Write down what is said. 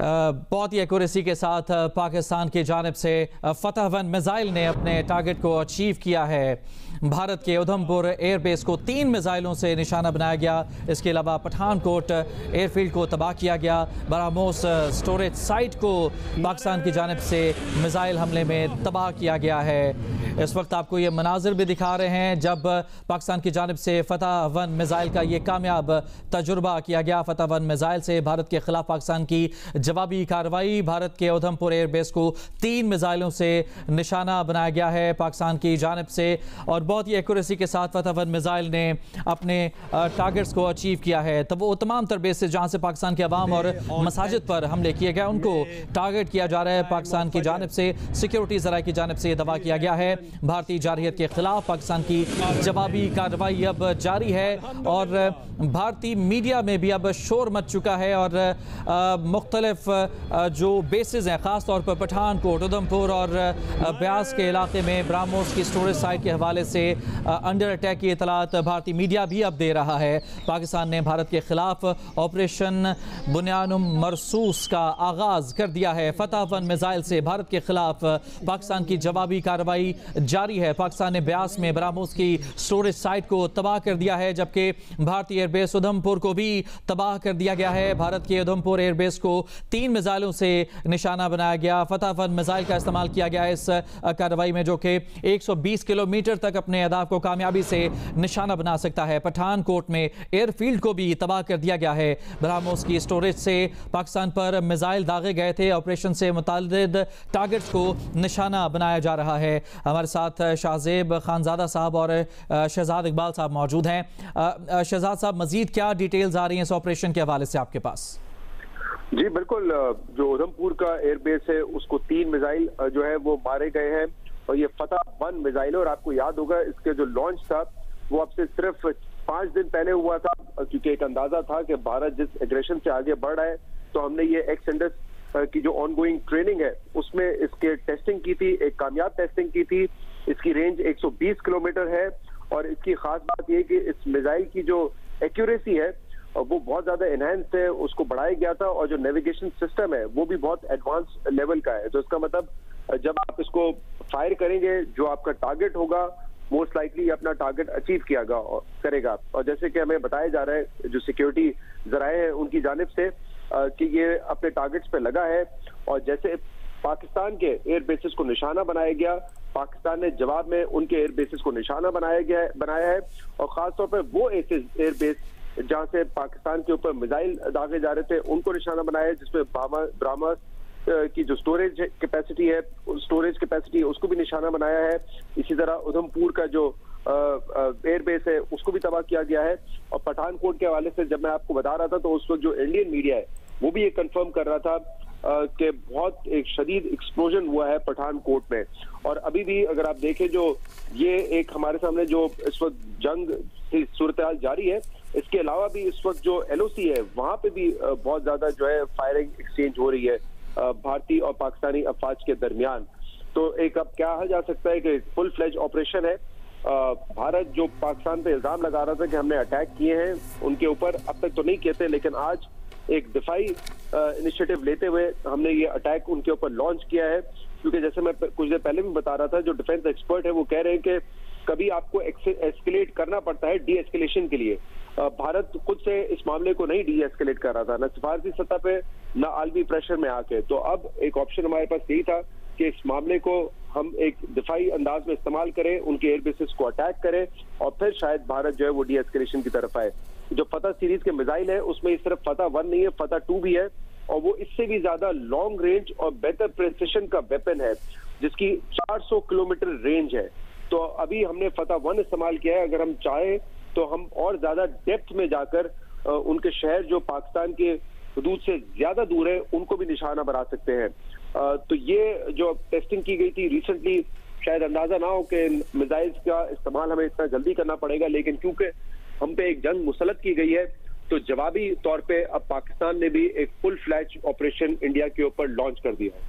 बहुत ही एक्यूरेसी के साथ पाकिस्तान की जानिब से फतह-1 मिसाइल ने अपने टारगेट को अचीव किया है। भारत के उधमपुर एयरबेस को 3 मिसाइलों से निशाना बनाया गया। इसके अलावा पठानकोट एयरफील्ड को तबाह किया गया। बरामोस स्टोरेज साइट को पाकिस्तान की जानिब से मिसाइल हमले में तबाह किया गया है। इस वक्त आपको ये मनाजिर भी दिखा रहे हैं जब पाकिस्तान की जानिब से फतह-1 मिसाइल का ये कामयाब तजुर्बा किया गया। फतह-1 मिसाइल से भारत के खिलाफ पाकिस्तान की जवाबी कार्रवाई। भारत के उधमपुर एयरबेस को 3 मिसाइलों से निशाना बनाया गया है पाकिस्तान की जानिब से, और बहुत ही एक्यूरेसी के साथ फतह-1 मिसाइल ने अपने टारगेट्स को अचीव किया है। तब वो तमाम तर बेसेस जहाँ से पाकिस्तान के अवाम और मसाजिद पर हमले किए गए उनको टारगेट किया जा रहा है। पाकिस्तान की जानिब से सिक्योरिटी ज़राए की जानिब से दावा किया गया है। भारतीय जारहियत के खिलाफ पाकिस्तान की जवाबी कार्रवाई अब जारी है और भारतीय मीडिया में भी अब शोर मच चुका है और मुख्तलिफ जो बेसिस हैं ख़ास तौर पर पठानकोट, उधमपुर और ब्यास के इलाके में ब्राह्मोस की स्टोरेज साइट के हवाले से अंडर अटैक की इतलात भारतीय मीडिया भी अब दे रहा है। पाकिस्तान ने भारत के खिलाफ ऑपरेशन बुनियानुम मरसूस का आगाज़ कर दिया है। फतह-1 मिसाइल से भारत के खिलाफ पाकिस्तान की जवाबी कार्रवाई जारी है। पाकिस्तान ने ब्यास में ब्राह्मोस की स्टोरेज साइट को तबाह कर दिया है, जबकि भारतीय एयरबेस उधमपुर को भी तबाह कर दिया गया है। भारत के उधमपुर एयरबेस को 3 मिसाइलों से निशाना बनाया गया। फतह-1 मिसाइल का इस्तेमाल किया गया इस कार्रवाई में, जो कि 120 किलोमीटर तक अपने अहदाफ को कामयाबी से निशाना बना सकता है। पठानकोट में एयरफील्ड को भी तबाह कर दिया गया है। ब्राह्मोस की स्टोरेज से पाकिस्तान पर मिसाइल दागे गए थे। ऑपरेशन से मुताल्लिक टारगेट्स को निशाना बनाया जा रहा है। हमारे साथ शाहजेब खानजादा साहब और शहजाद इकबाल साहब मौजूद हैं। शहजाद साहब, मजीद क्या डिटेल्स आ रही हैं इस ऑपरेशन के हवाले से आपके पास? जी बिल्कुल, जो उधमपुर का एयरबेस है उसको 3 मिसाइल जो है वो मारे गए हैं और ये फतह-1 मिसाइल है। और आपको याद होगा इसके जो लॉन्च था वो अब से सिर्फ 5 दिन पहले हुआ था, क्योंकि एक अंदाजा था कि भारत जिस एग्रेशन से आगे बढ़ रहा है तो हमने ये एक्सटेंडर्स की जो ऑनगोइंग ट्रेनिंग है उसमें इसके टेस्टिंग की थी, एक कामयाब टेस्टिंग की थी। इसकी रेंज 120 किलोमीटर है और इसकी खास बात यह कि इस मिसाइल की जो एक्यूरेसी है वो बहुत ज्यादा एनहांस्ड है, उसको बढ़ाया गया था और जो नेविगेशन सिस्टम है वो भी बहुत एडवांस लेवल का है। तो इसका मतलब जब आप इसको फायर करेंगे जो आपका टारगेट होगा मोस्ट लाइकली अपना टारगेट अचीव करेगा। और जैसे कि हमें बताया जा रहा है जो सिक्योरिटी जराए हैं उनकी जानिब से कि ये अपने टारगेट्स पे लगा है और जैसे पाकिस्तान के एयर बेसिस को निशाना बनाया गया, पाकिस्तान ने जवाब में उनके एयर बेसिस को निशाना बनाया है और खासतौर पर वो एयर बेस जहां से पाकिस्तान के ऊपर मिसाइल दागे जा रहे थे उनको निशाना बनाया है, जिसमें ब्राह्मस की जो स्टोरेज कैपेसिटी है उसको भी निशाना बनाया है। इसी तरह उधमपुर का जो एयरबेस है उसको भी तबाह किया गया है। और पठानकोट के हवाले से जब मैं आपको बता रहा था तो उस वक्त जो इंडियन मीडिया है वो भी ये कंफर्म कर रहा था कि बहुत एक शदीद एक्सप्लोजन हुआ है पठानकोट में। और अभी भी अगर आप देखें जो ये एक हमारे सामने जो इस वक्त जंग की सूरत हाल जारी है, इसके अलावा भी इस वक्त जो LOC है वहां पे भी बहुत ज्यादा जो है फायरिंग एक्सचेंज हो रही है भारतीय और पाकिस्तानी अफवाज के दरमियान। तो एक अब क्या कहा जा सकता है कि फुल फ्लेज ऑपरेशन है। भारत जो पाकिस्तान पे इल्जाम लगा रहा था कि हमने अटैक किए हैं उनके ऊपर, अब तक तो नहीं किए थे, लेकिन आज एक दिफाई इनिशिएटिव लेते हुए हमने ये अटैक उनके ऊपर लॉन्च किया है। क्योंकि जैसे मैं कुछ देर पहले भी बता रहा था, जो डिफेंस एक्सपर्ट है वो कह रहे हैं कि कभी आपको एस्केलेट करना पड़ता है डी एस्केलेशन के लिए। भारत खुद से इस मामले को नहीं डी एस्केलेट कर रहा था, न सिफारती सतह पे न आलमी प्रेशर में आके। तो अब एक ऑप्शन हमारे पास यही था कि इस मामले को हम एक दिफाई अंदाज में इस्तेमाल करें, उनके एयर बेसिस को अटैक करें और फिर शायद भारत जो है वो डी एस्केलेशन की तरफ आए। जो फतह सीरीज के मिसाइल है उसमें सिर्फ फतह-1 नहीं है, फतह-2 भी है और वो इससे भी ज्यादा लॉन्ग रेंज और बेहतर प्रिसिशन का वेपन है जिसकी 400 किलोमीटर रेंज है। तो अभी हमने फतह-1 इस्तेमाल किया है। अगर हम चाहें तो हम और ज्यादा डेप्थ में जाकर उनके शहर जो पाकिस्तान के हदूद से ज्यादा दूर है उनको भी निशाना बना सकते हैं। तो ये जो टेस्टिंग की गई थी रिसेंटली, शायद अंदाजा ना हो कि मिसाइल्स का इस्तेमाल हमें इतना जल्दी करना पड़ेगा, लेकिन क्योंकि हम पे एक जंग मुसल्लत की गई है तो जवाबी तौर पे अब पाकिस्तान ने भी एक फुल फ्लैश ऑपरेशन इंडिया के ऊपर लॉन्च कर दिया है।